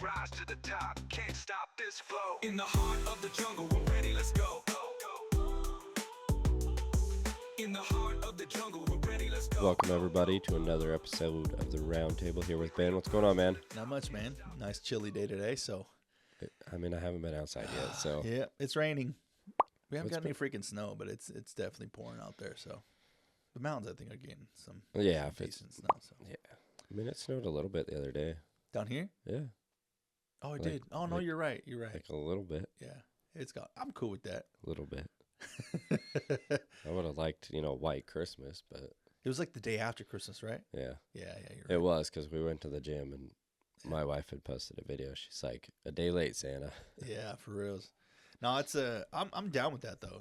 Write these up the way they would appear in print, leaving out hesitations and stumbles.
we rise to the top. Can't stop this flow. In the heart of the jungle, we're ready, let's go. In the heart of the jungle, we're ready, let's go. Welcome everybody to another episode of the Round Table here with Ben. What's going on, man? Not much, man. Nice chilly day today, so. I mean, I haven't been outside yet, so. Yeah, it's raining. We haven't got any freaking snow, but it's definitely pouring out there, so. The mountains, I think, are getting some decent snow. So. Yeah. I mean, it snowed a little bit the other day. Down here? Yeah. Oh, it did. Oh, no, you're right. You're right. Like a little bit. Yeah. I'm cool with that. A little bit. I would have liked, white Christmas, but. It was like the day after Christmas, right? Yeah. Yeah, you're right. It was, because we went to the gym, and my wife had posted a video. She's like, a day late, Santa. Yeah, for reals. No, it's I'm down with that, though.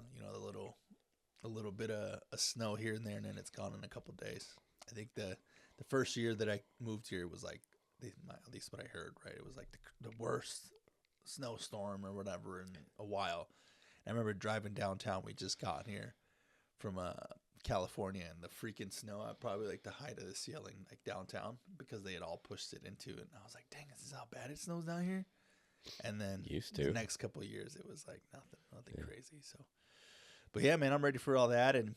A little bit of snow here and there, and then it's gone in a couple of days. I think the first year that I moved here was like, at least what I heard, right? It was like the worst snowstorm or whatever in a while. And I remember driving downtown. We just got here from California, and the freaking snow at probably like the height of the ceiling, like downtown, because they had all pushed it into it. And I was like, dang, this is how bad it snows down here. And then the next couple of years, it was like nothing crazy. So, but yeah, man, I'm ready for all that. And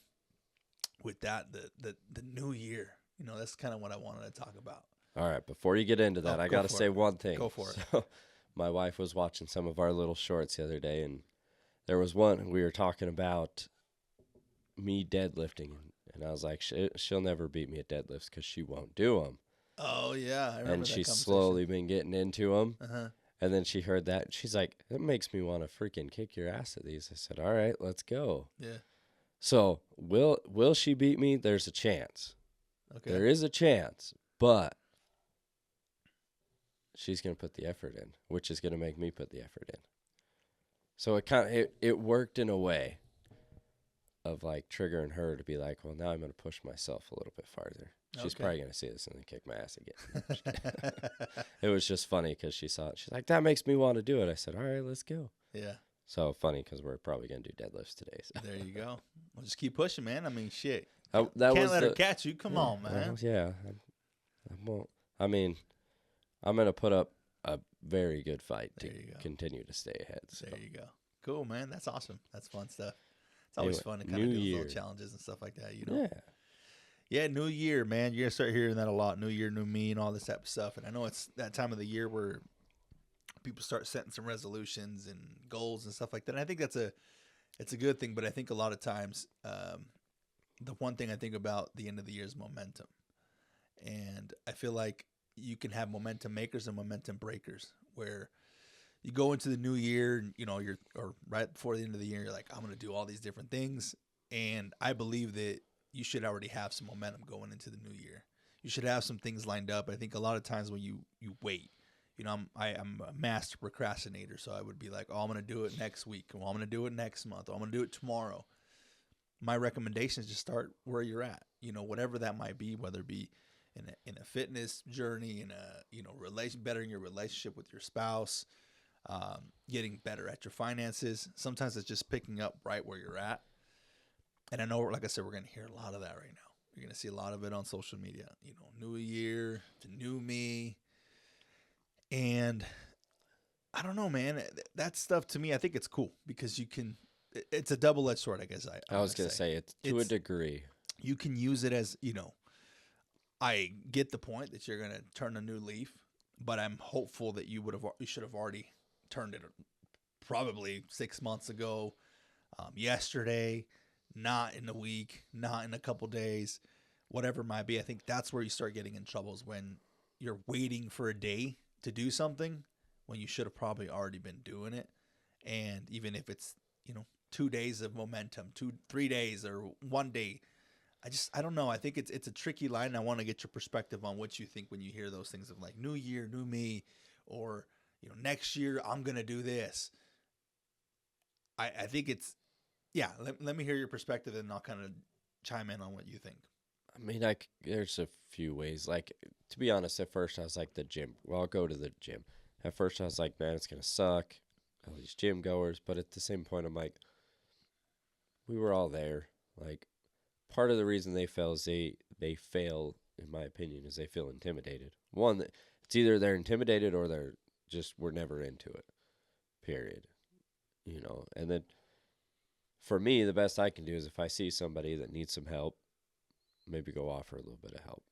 with that, the new year, that's kind of what I wanted to talk about. All right, before you get into that, I got to say one thing. Go for it. So, my wife was watching some of our little shorts the other day, and there was one we were talking about me deadlifting, and I was like, she'll never beat me at deadlifts because she won't do them. Oh, yeah. I remember and she's slowly been getting into them. Uh-huh. And then she heard that. She's like, it makes me want to freaking kick your ass at these. I said, all right, let's go. Yeah. So will she beat me? There's a chance. Okay. There is a chance, but she's going to put the effort in, which is going to make me put the effort in. So it worked in a way of like triggering her to be like, well, now I'm going to push myself a little bit farther. She's probably going to see this and then kick my ass again. It was just funny because she saw it. She's like, that makes me want to do it. I said, all right, let's go. Yeah. So funny because we're probably going to do deadlifts today. So. There you go. Well, just keep pushing, man. I mean, shit. Can't let her catch you. Come on, man. I won't. I mean, I'm going to put up a very good fight to continue to stay ahead. So. There you go. Cool, man. That's awesome. That's fun stuff. It's always fun to kind of do those little challenges and stuff like that, Yeah. Yeah, new year, man. You're going to start hearing that a lot. New year, new me, and all this type of stuff. And I know it's that time of the year where people start setting some resolutions and goals and stuff like that. And I think it's a good thing, but I think a lot of times the one thing I think about the end of the year is momentum. And I feel like you can have momentum makers and momentum breakers, where you go into the new year, or right before the end of the year, you're like, I'm going to do all these different things. And I believe that you should already have some momentum going into the new year. You should have some things lined up. I think a lot of times when you wait, I'm a master procrastinator. So I would be like, oh, I'm going to do it next week. Well, I'm going to do it next month. Or I'm going to do it tomorrow. My recommendation is just start where you're at, whatever that might be, whether it be in a fitness journey, in a, bettering your relationship with your spouse, getting better at your finances. Sometimes it's just picking up right where you're at. And I know, like I said, we're going to hear a lot of that right now. You're going to see a lot of it on social media. New year, the new me. And I don't know, man. That stuff to me, I think it's cool because it's a double-edged sword, I guess. I was going to say it's to a degree. You can use it as, I get the point that you're going to turn a new leaf, but I'm hopeful that you should have already turned it probably 6 months ago, yesterday, not in a week, not in a couple days, whatever it might be. I think that's where you start getting in trouble, is when you're waiting for a day to do something when you should have probably already been doing it. And even if it's, 2 days of momentum, 3 days or 1 day, I don't know. I think it's a tricky line. And I want to get your perspective on what you think when you hear those things of like new year, new me, or, next year I'm going to do this. I think it's, let me hear your perspective and I'll kind of chime in on what you think. I mean, there's a few ways. Like, to be honest, at first I was like the gym. Well, I'll go to the gym. At first I was like, man, it's going to suck, all these gym goers. But at the same point, I'm like, we were all there. Like, part of the reason they fail is they fail, in my opinion, is they feel intimidated. One, it's either they're intimidated or they're just we're never into it, period. And then for me, the best I can do is if I see somebody that needs some help, maybe go offer a little bit of help.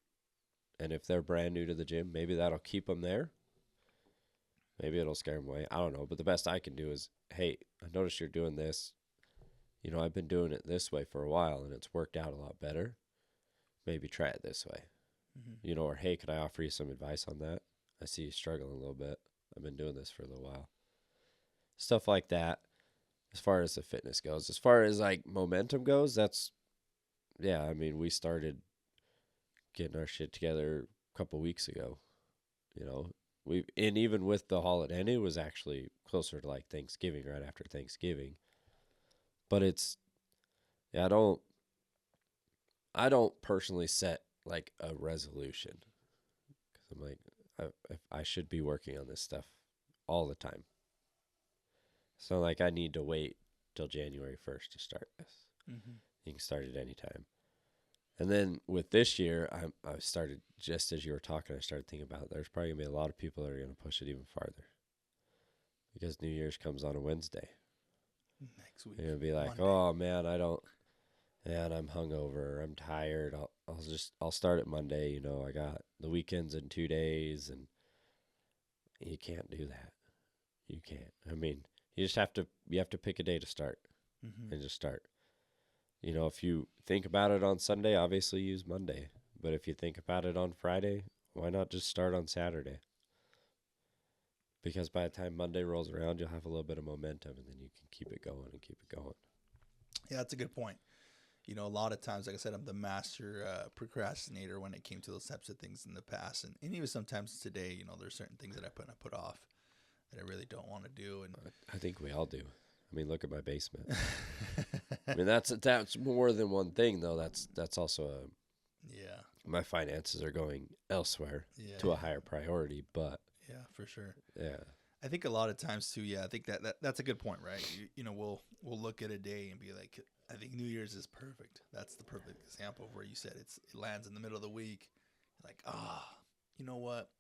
And if they're brand new to the gym, maybe that'll keep them there. Maybe it'll scare them away. I don't know. But the best I can do is, hey, I noticed you're doing this. I've been doing it this way for a while and it's worked out a lot better. Maybe try it this way. Or hey, can I offer you some advice on that? I see you struggling a little bit. I've been doing this for a little while. Stuff like that. As far as the fitness goes, as far as like momentum goes, we started getting our shit together a couple weeks ago. And even with the holiday, and it was actually closer to like Thanksgiving, right after Thanksgiving. But I don't personally set like a resolution because I'm like, I should be working on this stuff all the time. So like I need to wait till January 1st to start this. You can start at any time. And then with this year, I started, just as you were talking, I started thinking about there's probably going to be a lot of people that are going to push it even farther. Because New Year's comes on a Wednesday. Next week. You're going to be like, Monday. Oh, man, I'm hungover. I'm tired. I'll start at Monday. I got the weekends in 2 days. And you can't do that. You can't. I mean, you have to pick a day to start and just start. If you think about it on Sunday, obviously use Monday. But if you think about it on Friday, why not just start on Saturday? Because by the time Monday rolls around, you'll have a little bit of momentum, and then you can keep it going and keep it going. Yeah, that's a good point. A lot of times, like I said, I'm the master procrastinator when it came to those types of things in the past. And even sometimes today, there's certain things that I put off that I really don't want to do. And I think we all do. I mean, look at my basement. I mean, that's more than one thing, though. That's also my finances are going elsewhere to a higher priority, but yeah, for sure. Yeah, I think a lot of times too. Yeah, I think that's a good point, right? We'll look at a day and be like, I think New Year's is perfect. That's the perfect example of where you said it lands in the middle of the week. Like, you know what?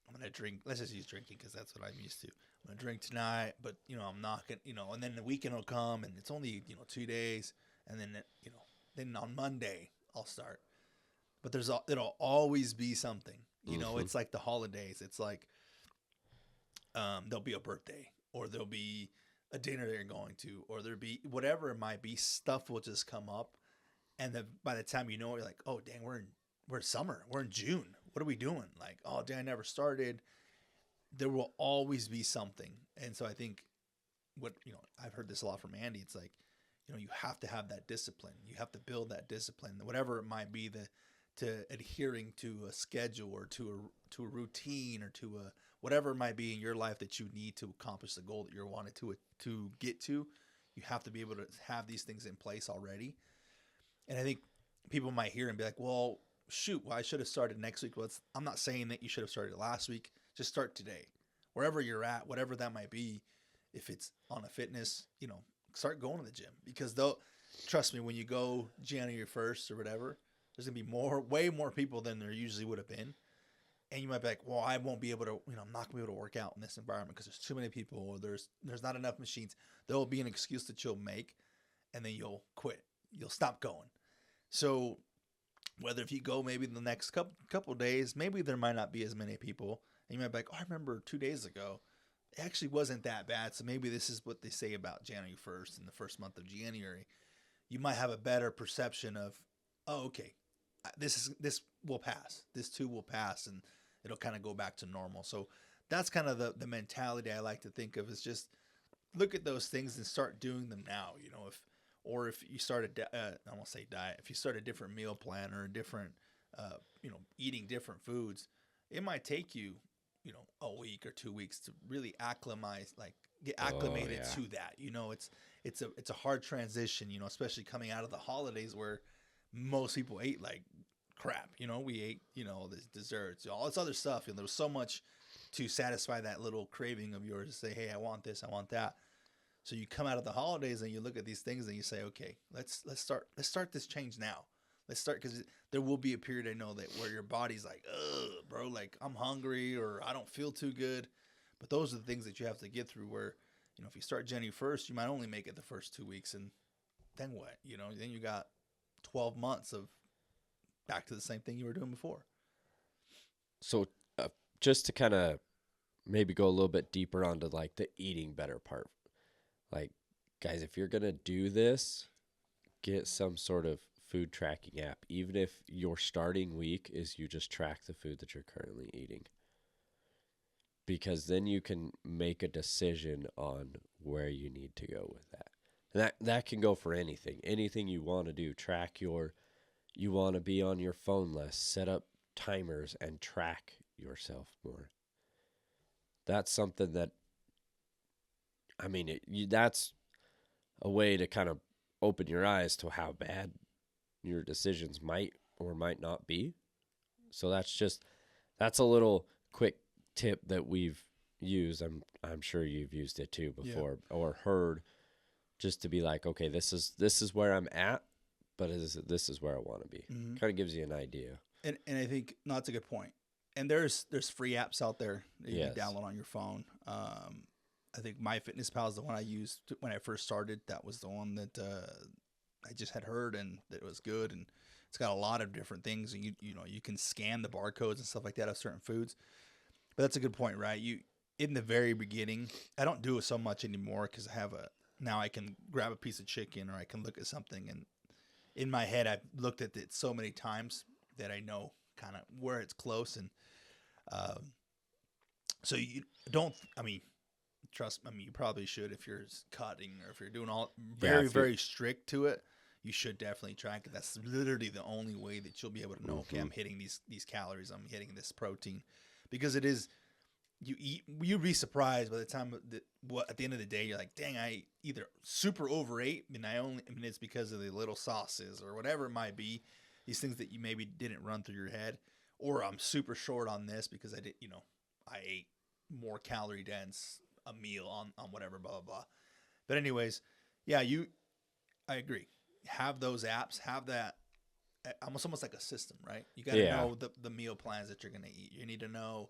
I'm going to drink. Let's just use drinking because that's what I'm used to. I'm going to drink tonight, but, I'm not going to, and then the weekend will come and it's only, 2 days. And then, then on Monday I'll start. But it'll always be something, it's like the holidays. It's like there'll be a birthday or there'll be a dinner that you're going to, or there'll be whatever it might be. Stuff will just come up. And then by the time you're like, oh, dang, we're in summer. We're in June. What are we doing? Like, oh, dang, I never started. There will always be something. And so I think I've heard this a lot from Andy. It's like, you have to have that discipline. You have to build that discipline, whatever it might be, to adhering to a schedule or to a routine or to a whatever it might be in your life that you need to accomplish the goal that you're wanting to get to. You have to be able to have these things in place already. And I think people might hear and be like, well, shoot, I should have started next week. Well, I'm not saying that you should have started last week. Just start today. Wherever you're at, whatever that might be, if it's on a fitness, start going to the gym. Because trust me, when you go January 1st or whatever, there's going to be way more people than there usually would have been. And you might be like, well, I won't be able to, I'm not going to be able to work out in this environment because there's too many people or there's not enough machines. There will be an excuse that you'll make and then you'll quit. You'll stop going. So whether if you go maybe the next couple days, maybe there might not be as many people. And you might be like, oh, I remember 2 days ago, it actually wasn't that bad. So maybe this is what they say about January 1st and the first month of January. You might have a better perception of, oh, okay, this will pass. This too will pass and it'll kind of go back to normal. So that's kind of the mentality I like to think of, is just look at those things and start doing them now. If you start I won't say diet, if you start a different meal plan or a different, eating different foods, it might take you, a week or 2 weeks to really get acclimated to that. It's a hard transition, especially coming out of the holidays where most people ate like crap. We ate, the desserts, all this other stuff. There was so much to satisfy that little craving of yours to say, hey, I want this, I want that. So you come out of the holidays and you look at these things and you say, okay, let's start this change now. Let's start, because there will be a period, I know, that where your body's like, ugh, bro, like I'm hungry or I don't feel too good. But those are the things that you have to get through where, if you start January 1st, you might only make it the first 2 weeks. And then what? Then you got 12 months of back to the same thing you were doing before. So just to kind of maybe go a little bit deeper onto like the eating better part. Like, guys, if you're going to do this, get some sort of food tracking app, even if your starting week is you just track the food that you're currently eating. Because then you can make a decision on where you need to go with that. And that can go for anything. Anything you want to do. You want to be on your phone less. Set up timers and track yourself more. That's something that, that's a way to kind of open your eyes to how bad your decisions might or might not be. So that's a little quick tip that we've used. I'm sure you've used it too before, or heard, just to be like, okay, this is where I'm at, but this is where I want to be. Mm-hmm. Kind of gives you an idea. And I think that's a good point. And there's free apps out there that you Yes. can download on your phone. I think MyFitnessPal is the one I used when I first started. That was the one that I just had heard and that it was good. And it's got a lot of different things. And you can scan the barcodes and stuff like that of certain foods. But that's a good point, right? In the very beginning, I don't do it so much anymore because now I can grab a piece of chicken or I can look at something, and in my head I've looked at it so many times that I know kind of where it's close. And so you don't, trust me, you probably should, if you're cutting or if you're doing all very strict to it, you should definitely track it. That's literally the only way that you'll be able to know, okay, I'm hitting these calories, I'm hitting this protein. Because it is, you'd be surprised by the time at the end of the day, you're like, dang, I either super overate, and it's because of the little sauces or whatever it might be, these things that you maybe didn't run through your head, or I'm super short on this because I ate more calorie dense a meal on whatever, blah, blah, blah. But anyways, yeah, I agree. Have those apps, have that. Almost like a system, right? You got to know the meal plans that you're going to eat. You need to know,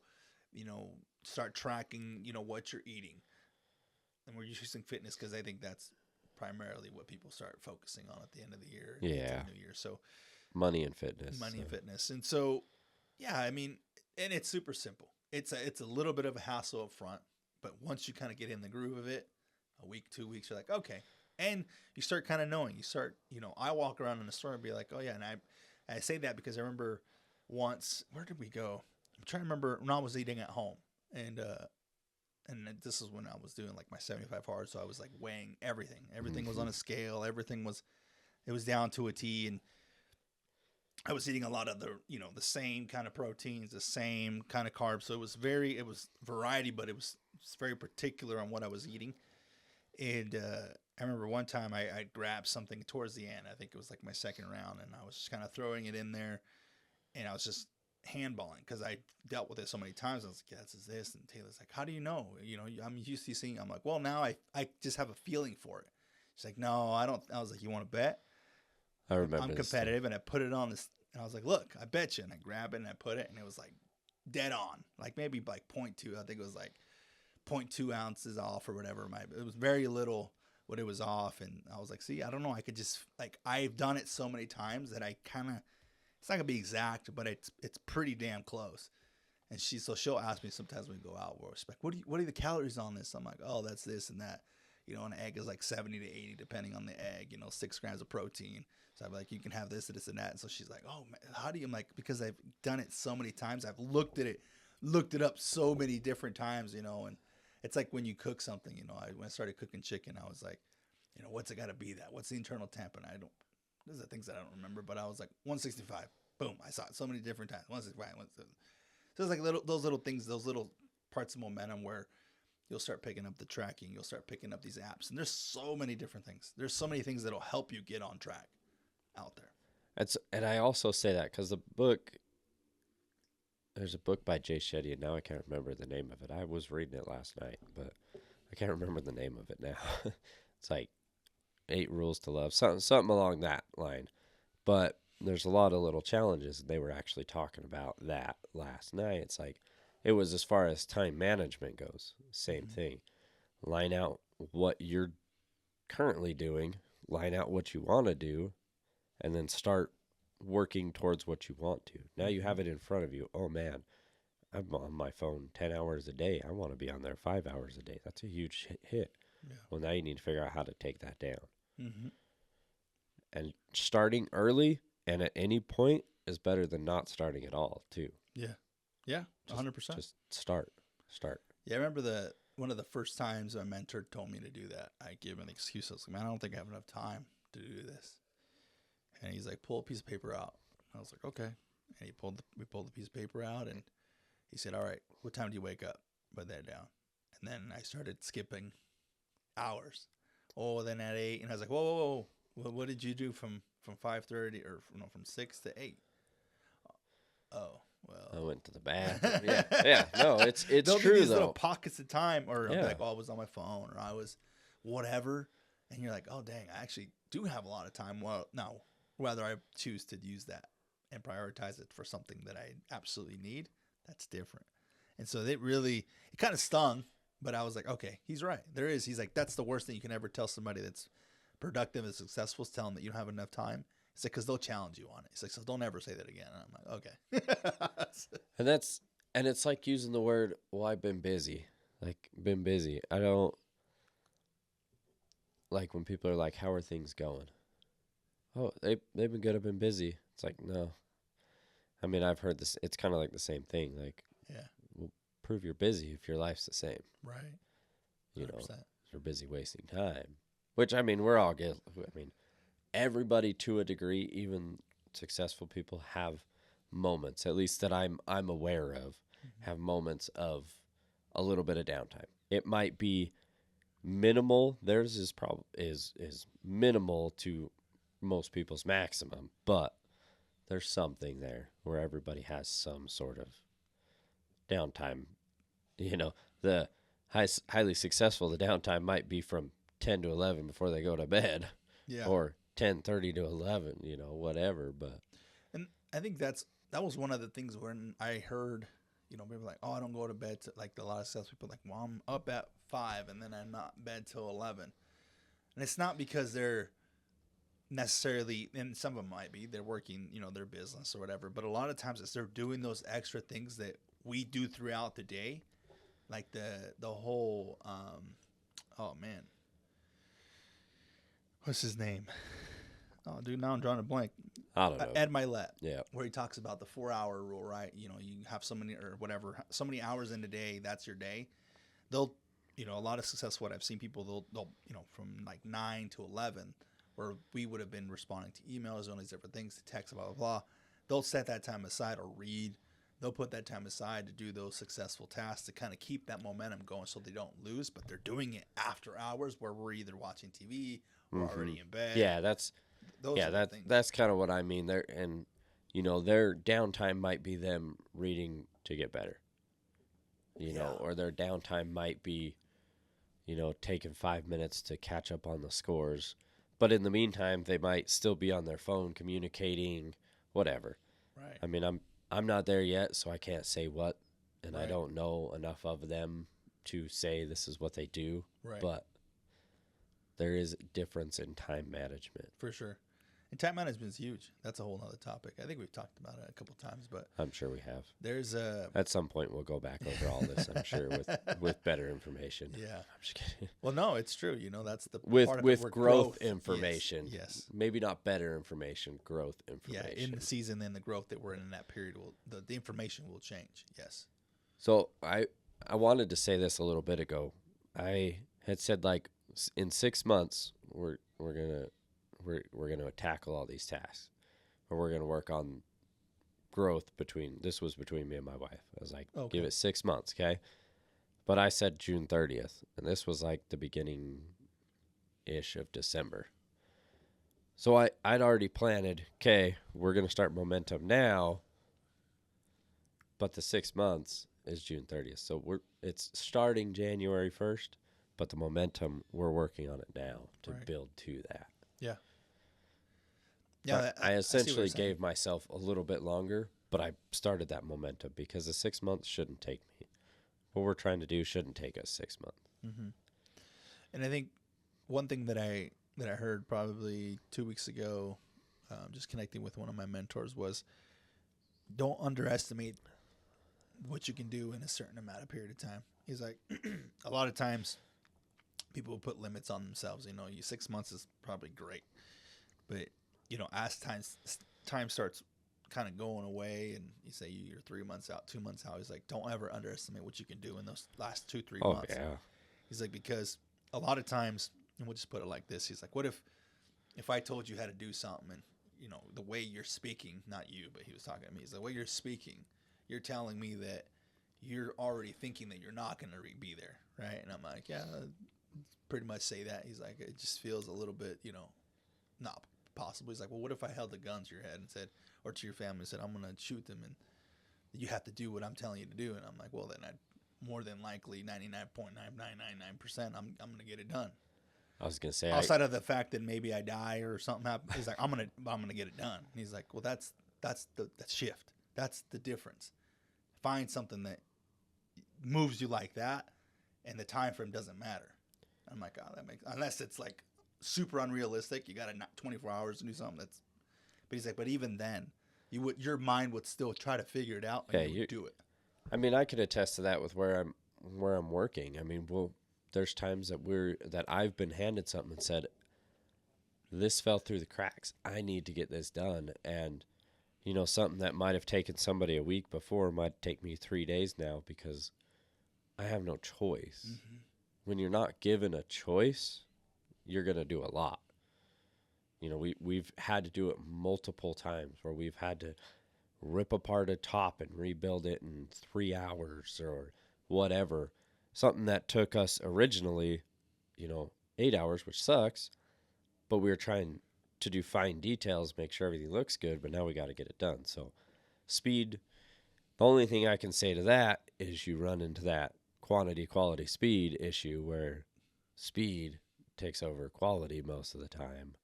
start tracking, what you're eating. And we're using fitness because I think that's primarily what people start focusing on at the end of the year. Yeah. New year. So Money and fitness. And fitness. And so, yeah, and it's super simple. It's a little bit of a hassle up front, but once you kind of get in the groove of it, a week, 2 weeks, you're like, okay. And you start kind of knowing. You start, I walk around in the store and be like, oh, yeah. And I say that because I remember once, where did we go? I'm trying to remember when I was eating at home. And this is when I was doing like my 75 hard. So I was like weighing everything. Everything was on a scale. It was down to a T. And I was eating a lot of the same kind of proteins, the same kind of carbs. So it was variety, but it was very particular on what I was eating. And I remember one time I grabbed something towards the end. I think it was like my second round, and I was just kind of throwing it in there, and I was just handballing because I dealt with it so many times. I was like, yeah, this is this. And Taylor's like, how do you know? I'm used to seeing. I'm like, well, now I just have a feeling for it. She's like, no, I don't. I was like, you want to bet? I remember. I'm competitive, and I put it on this. And I was like, look, I bet you. And I grab it and I put it, and it was like dead on, like maybe like 0.2. I think it was like 0.2 ounces off or whatever. It was very little what it was off. And I was like, see, I don't know. I could just, like, I've done it so many times that I kind of, it's not gonna be exact, but it's pretty damn close. And she'll ask me sometimes when we go out, we're like, what are the calories on this? I'm like, oh, that's this and that. An egg is like 70 to 80 depending on the egg, 6 grams of protein. So I'm like, you can have this and that. And so she's like, oh, man, how do you, I'm like, because I've done it so many times. I've looked it up so many different times, and it's like when you cook something, when I started cooking chicken, I was like, what's it got to be that? What's the internal temp? And those are things that I don't remember, but I was like 165. Boom. I saw it so many different times. 165. So it's like those little things, those little parts of momentum where you'll start picking up the tracking. You'll start picking up these apps. And there's so many different things. There's so many things that'll help you get on track out there. And I also say that because there's a book by Jay Shetty, and now I can't remember the name of it. I was reading it last night, but I can't remember the name of it now. It's like 8 Rules to Love, something along that line. But there's a lot of little challenges, and they were actually talking about that last night. It's like, it was as far as time management goes. Same thing. Line out what you're currently doing, line out what you want to do, and then start working towards what you want to. Now you have it in front of you. Oh man, I'm on my phone 10 hours a day. I want to be on there 5 hours a day. That's a huge hit. Yeah. Well, now you need to figure out how to take that down. Mm-hmm. And starting early and at any point is better than not starting at all, too. Yeah. Yeah. 100%. Just start. Yeah. I remember one of the first times my mentor told me to do that. I gave him an excuse. I was like, man, I don't think I have enough time to do this. And he's like, pull a piece of paper out. I was like, okay. And we pulled the piece of paper out, and he said, all right, what time do you wake up? Put that down. And then I started skipping hours. Oh, then at 8, and I was like, whoa. What did you do from 5:30 or from 6 to 8? Oh, well. I went to the bathroom. Yeah. No, it's There'll be true, these though. little pockets of time, or I'll be Yeah. like, oh, I was on my phone, or I was whatever. And you're like, oh, dang, I actually do have a lot of time. Well, now, whether I choose to use that and prioritize it for something that I absolutely need, that's different. And so it kind of stung, but I was like, okay, he's right. He's like, that's the worst thing you can ever tell somebody that's productive and successful, is tell them that you don't have enough time. It's like, because they'll challenge you on it. It's like, so don't ever say that again. And I'm like, okay. And it's like using the word, well, I've been busy. Like, been busy. I don't, like when people are like, how are things going? Oh, they've been good. I've been busy. It's like, no. I mean, I've heard this. It's kind of like the same thing. Like, Yeah. well, prove you're busy if your life's the same. Right. 100%. You know, you're busy wasting time. Which, I mean, we're all guilty. I mean, everybody to a degree, even successful people, have moments, at least that I'm aware of, have moments of a little bit of downtime. It might be minimal. Theirs is minimal to most people's maximum, but there's something there where everybody has some sort of downtime. You know, the highly successful, the downtime might be from 10 to 11 before they go to bed, Yeah. or 10:30 to 11, you know, whatever. But And I think that was one of the things when I heard, people like, oh, I don't go to bed like a lot of sales people like, well, I'm up at 5 and then I'm not in bed till 11. And it's not because they're necessarily, and some of them might be, they're working, their business or whatever. But a lot of times it's they're doing those extra things that we do throughout the day. Like the whole, oh man, what's his name? Oh, dude, now I'm drawing a blank. I don't know. Ed Milet. Yeah. Where he talks about the 4-hour rule, right? You have so many or whatever, so many hours in a day, that's your day. They'll, a lot of success, what I've seen people, they'll from like 9 to 11, where we would have been responding to emails and all these different things, to text, blah, blah, blah. They'll set that time aside or read. They'll put that time aside to do those successful tasks to kind of keep that momentum going so they don't lose, but they're doing it after hours where we're either watching TV or already in bed. Yeah, that's kind of what I mean there. And their downtime might be them reading to get better, or their downtime might be taking 5 minutes to catch up on the scores, but in the meantime they might still be on their phone communicating, whatever. Right. I mean, I'm not there yet, so I can't say what, and Right. I don't know enough of them to say this is what they do. Right. But there is a difference in time management. For sure. And time management is huge. That's a whole nother topic. I think we've talked about it a couple times, but I'm sure we have. there's At some point, we'll go back over all this, I'm sure, with better information. yeah. I'm just kidding. Well, no, it's true. That's the With part of it with where growth Yes, information. Yes. Maybe not better information, growth information. Yeah, in the season and the growth that we're in that period, the information will change. Yes. So I wanted to say this a little bit ago. I had said, like, in 6 months we're gonna tackle all these tasks, or we're gonna work on growth between me and my wife. I was like, Okay. give it 6 months, okay? But I said June 30th, and this was like the beginning ish of December. So I'd already planted, okay, we're gonna start momentum now, but the 6 months is June 30th. So it's starting January 1st, but the momentum, we're working on it now to Right. build to that. Yeah. But Yeah. I see what essentially you're saying. gave myself a little bit longer, but I started that momentum because the 6 months shouldn't take me. what we're trying to do shouldn't take us 6 months. Mm-hmm. And I think one thing that I heard probably 2 weeks ago, just connecting with one of my mentors, was don't underestimate what you can do in a certain amount of period of time. He's like, a lot of times people will put limits on themselves. 6 months is probably great, but as time starts kind of going away, and you say you're 3 months out, 2 months out, he's like, don't ever underestimate what you can do in those last 2-3 months. Oh yeah. He's like, because a lot of times, and we'll just put it like this. He's like, what if I told you how to do something, and the way you're speaking, not you, but he was talking to me. He's like, the way you're speaking, you're telling me that you're already thinking that you're not going to be there, right? And I'm like, yeah, pretty much say that. He's like, it just feels a little bit, not possible. He's like, well, what if I held a gun to your head and said, or to your family and said, I'm going to shoot them, and you have to do what I'm telling you to do? And I'm like, well, then I'd more than likely 99.9999% I'm going to get it done. I was gonna say, outside of the fact that maybe I die or something happens, he's like, I'm gonna get it done. And he's like, well, that's the shift. That's the difference. Find something that moves you like that, and the time frame doesn't matter. I'm like, oh, that makes, unless it's like super unrealistic. You got 24 hours to do something. But he's like, but even then, your mind would still try to figure it out, and you would do it. I mean, I could attest to that with where I'm working. I mean, there's times that I've been handed something and said, this fell through the cracks. I need to get this done. And, something that might have taken somebody a week before might take me 3 days now because I have no choice. Mm-hmm. When you're not given a choice, you're going to do a lot. We've had to do it multiple times where we've had to rip apart a top and rebuild it in 3 hours or whatever. Something that took us originally, 8 hours, which sucks, but we were trying to do fine details, make sure everything looks good, but now we got to get it done. So speed, the only thing I can say to that is you run into that quantity, quality, speed issue where speed takes over quality most of the time.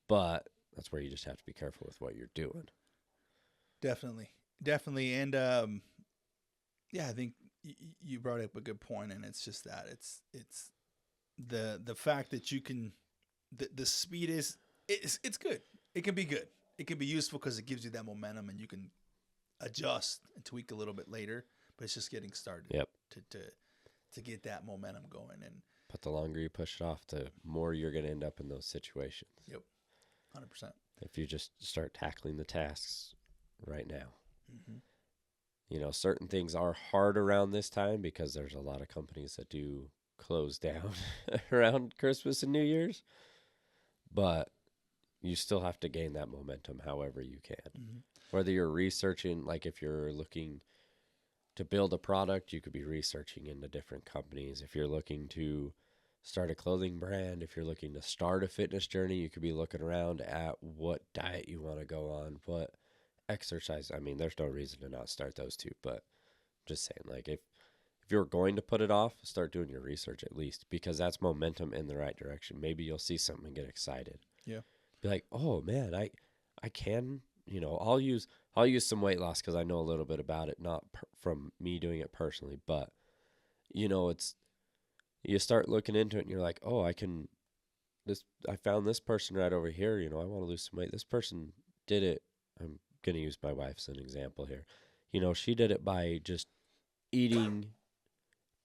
But that's where you just have to be careful with what you're doing. Definitely. And I think you brought up a good point, and it's just that it's the fact that you can, the speed it's good. It can be good. It can be useful because it gives you that momentum, and you can adjust and tweak a little bit later. But it's just getting started. Yep. To get that momentum going, but the longer you push it off, the more you're going to end up in those situations. Yep. 100%. If you just start tackling the tasks right now. Mm-hmm. Certain things are hard around this time because there's a lot of companies that do close down around Christmas and New Year's. But you still have to gain that momentum however you can. Mm-hmm. Whether you're researching, like if you're looking to build a product, you could be researching into different companies. If you're looking to start a clothing brand, if you're looking to start a fitness journey, you could be looking around at what diet you want to go on, what exercise. I mean, there's no reason to not start those two, but just saying, like if you're going to put it off, start doing your research at least, because that's momentum in the right direction. Maybe you'll see something and get excited. Yeah. Be like, oh man, I can, I'll use some weight loss because I know a little bit about it, not from me doing it personally, but it's, you start looking into it and you're like, oh, I found this person right over here. I want to lose some weight. This person did it. I'm going to use my wife as an example here. She did it by just eating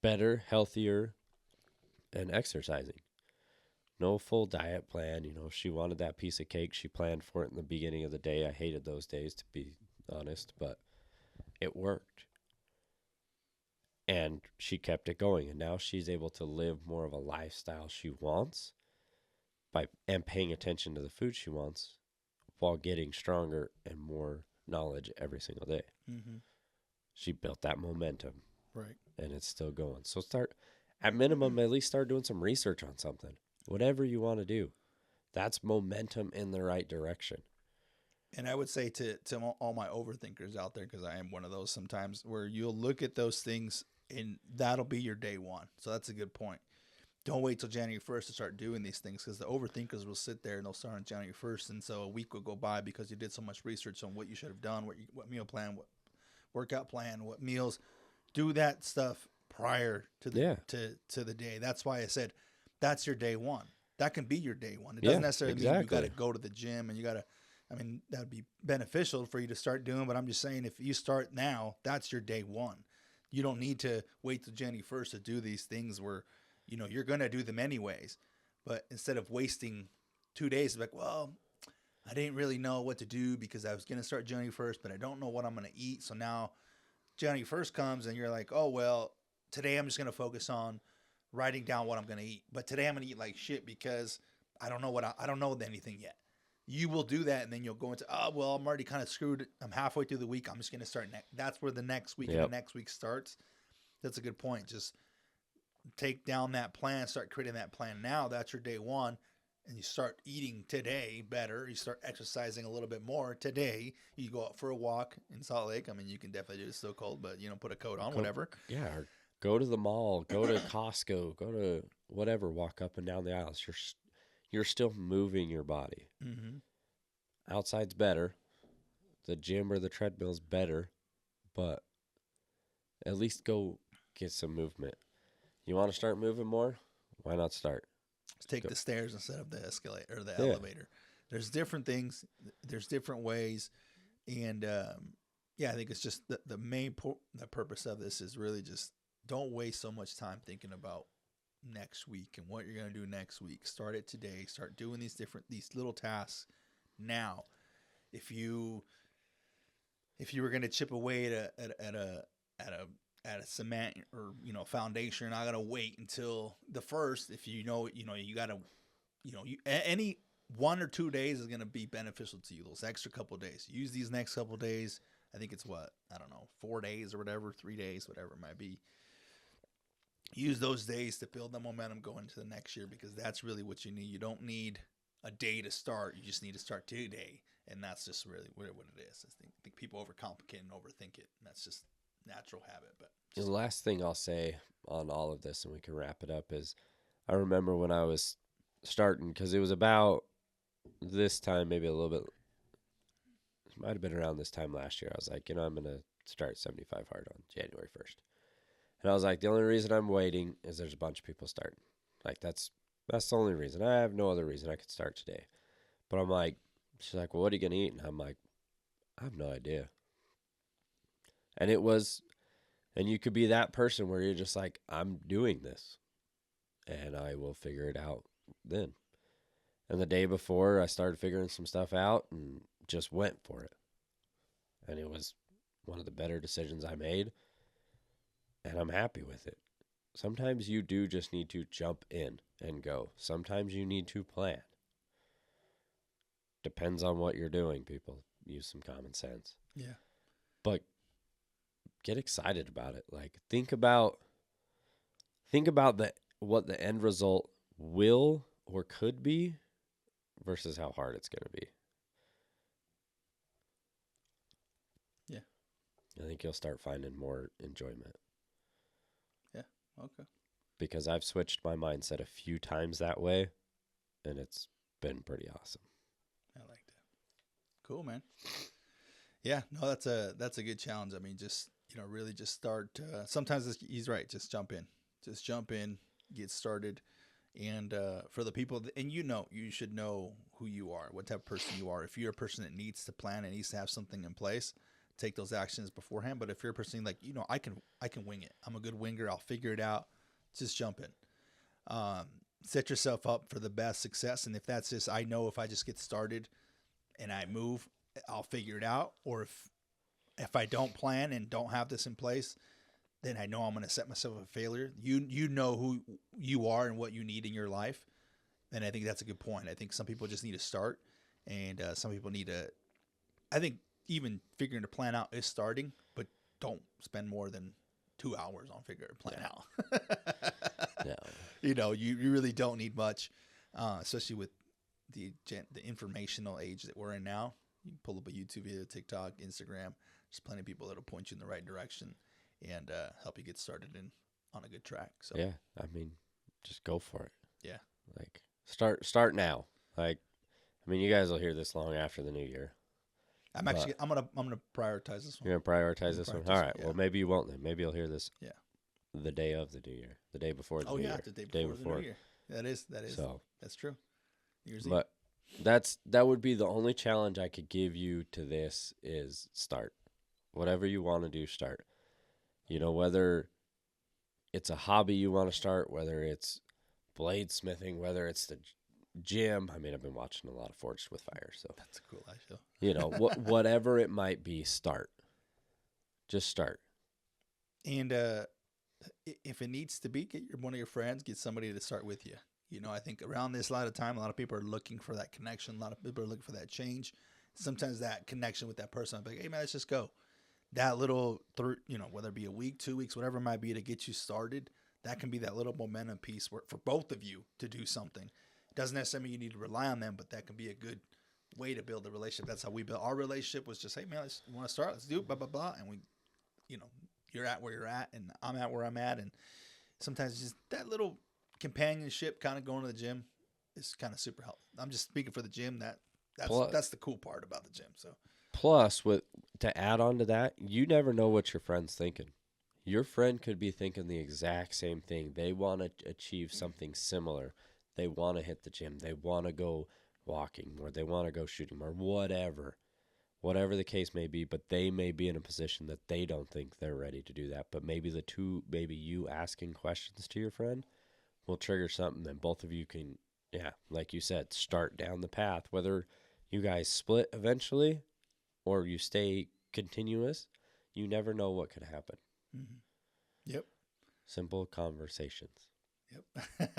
better, healthier, and exercising. No full diet plan. She wanted that piece of cake. She planned for it in the beginning of the day. I hated those days, to be honest, but it worked. And she kept it going. And now she's able to live more of a lifestyle she wants and paying attention to the food she wants while getting stronger and more knowledge every single day. Mm-hmm. She built that momentum. Right. And it's still going. So at minimum, at least start doing some research on something. Whatever you want to do. That's momentum in the right direction. And I would say to all my overthinkers out there, because I am one of those sometimes, where you'll look at those things and that'll be your day one. So that's a good point. Don't wait till January 1st to start doing these things, because the overthinkers will sit there and they'll start on January 1st. And so a week will go by because you did so much research on what you should have done, what meal plan, what workout plan, what meals. Do that stuff prior to the to the day. That's why I said that's your day one. That can be your day one. It doesn't necessarily mean you got to go to the gym and you got to. I mean, that'd be beneficial for you to start doing. But I'm just saying, if you start now, that's your day one. You don't need to wait till January 1st to do these things where, you know, you're gonna do them anyways. But instead of wasting 2 days, like, well, I didn't really know what to do because I was gonna start January 1st, but I don't know what I'm gonna eat. So now January 1st comes and you're like, oh, well, today I'm just going to focus on writing down what I'm going to eat. But today I'm going to eat like shit because I don't know I don't know anything yet. You will do that and then you'll go into, oh, well, I'm already kind of screwed. I'm halfway through the week. I'm just going to start next. That's where the next week and the next week starts. That's a good point. Just take down that plan, start creating that plan now. That's your day one. And you start eating today better. You start exercising a little bit more today. You go out for a walk in Salt Lake. I mean, you can definitely do it. It's still cold, but, you know, put a coat on, whatever. Yeah. Or go to the mall, go to Costco, go to whatever, walk up and down the aisles. You're still moving your body. Mm-hmm. Outside's better. The gym or the treadmill's better, but at least go get some movement. You want to start moving more? Why not start? Take the stairs instead of the escalator or the elevator. There's different things. There's different ways. And, I think it's just the main the purpose of this is really just don't waste so much time thinking about next week and what you're going to do next week. Start it today. Start doing these little tasks now. If you were going to chip away at a cement or, you know, foundation, you're not going to wait until the first. If you got to, any 1 or 2 days is going to be beneficial to you. Those extra couple of days, use these next couple of days. I think it's 4 days or whatever, 3 days, whatever it might be. Use those days to build the momentum going into the next year, because that's really what you need. You don't need a day to start. You just need to start today. And that's just really what it is. I think people overcomplicate and overthink it. And that's just natural habit. But the last thing I'll say on all of this, and we can wrap it up, is I remember when I was starting, because it was about this time, maybe a little bit, it might have been around this time last year. I was like, I'm going to start 75 hard on January 1st. And I was like, the only reason I'm waiting is there's a bunch of people starting. Like, that's the only reason. I have no other reason I could start today. But I'm like, she's like, well, what are you going to eat? And I'm like, I have no idea. And and you could be that person where you're just like, I'm doing this and I will figure it out then. And the day before, I started figuring some stuff out and just went for it. And it was one of the better decisions I made. And I'm happy with it. Sometimes you do just need to jump in and go. Sometimes you need to plan. Depends on what you're doing, people. Use some common sense. Yeah. But get excited about it. Like, think about what the end result will or could be versus how hard it's going to be. Yeah. I think you'll start finding more enjoyment. Yeah. Okay. Because I've switched my mindset a few times that way, and it's been pretty awesome. I like that. Cool, man. Yeah, no, that's a good challenge. I mean, just, really just start. Sometimes he's right. Just jump in, get started. And for the people, and you should know who you are, what type of person you are. If you're a person that needs to plan and needs to have something in place, take those actions beforehand. But if you're a person like, I can wing it. I'm a good winger. I'll figure it out. Just jump in. Set yourself up for the best success. And if that's just, I know if I just get started and I move, I'll figure it out. Or if I don't plan and don't have this in place, then I know I'm going to set myself up a failure. You know who you are and what you need in your life. And I think that's a good point. I think some people just need to start, and some people need to, I think even figuring the plan out is starting, but don't spend more than 2 hours on figuring a plan out. No. You really don't need much, especially with the informational age that we're in now. You can pull up a YouTube video, TikTok, Instagram. There's plenty of people that'll point you in the right direction and help you get started on a good track. So yeah, I mean, just go for it. Yeah, like start now. Like, I mean, you guys will hear this long after the new year. I'm gonna prioritize this one. You're gonna prioritize this one. All right. Yeah. Well, maybe you won't then. Maybe you'll hear this. Yeah. the day of the New Year, the day before the Oh New yeah, Year, the day before the New Year. That is So, that's true. New Year's Eve. but that would be the only challenge I could give you to this is start. Whatever you want to do, start. You know, whether it's a hobby you want to start, whether it's bladesmithing, whether it's the gym. I mean, I've been watching a lot of Forged with Fire, so That's a cool show. you know, whatever it might be, start. Just start. And if it needs to be, get one of your friends, get somebody to start with you. You know, I think around this lot of time, a lot of people are looking for that connection. A lot of people are looking for that change. Sometimes that connection with that person, I'm like, hey man, let's just go. That little, whether it be a week, 2 weeks, whatever it might be to get you started, that can be that little momentum piece for both of you to do something. It doesn't necessarily mean you need to rely on them, but that can be a good way to build a relationship. That's how we built our relationship, was just, hey man, let's want to start, let's do it, blah, blah, blah. And we, you're at where you're at and I'm at where I'm at. And sometimes it's just that little companionship kind of going to the gym is kind of super helpful. I'm just speaking for the gym. That's the cool part about the gym. So plus, to add on to that, you never know what your friend's thinking. Your friend could be thinking the exact same thing. They want to achieve something similar. They want to hit the gym. They want to go walking, or they want to go shooting, or whatever the case may be, but they may be in a position that they don't think they're ready to do that. But maybe you asking questions to your friend will trigger something that both of you can, like you said, start down the path. Whether you guys split eventually or you stay continuous, you never know what could happen. Mm-hmm. Yep. Simple conversations. Yep.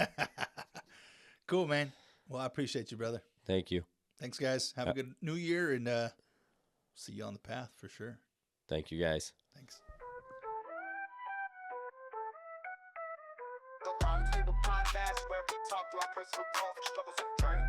Cool, man. Well, I appreciate you, brother. Thank you. Thanks, guys. Have a good New Year, and see you on the path for sure. Thank you, guys. Thanks. The Round Table Podcast, where we talk to our personal growth, struggles, and journey.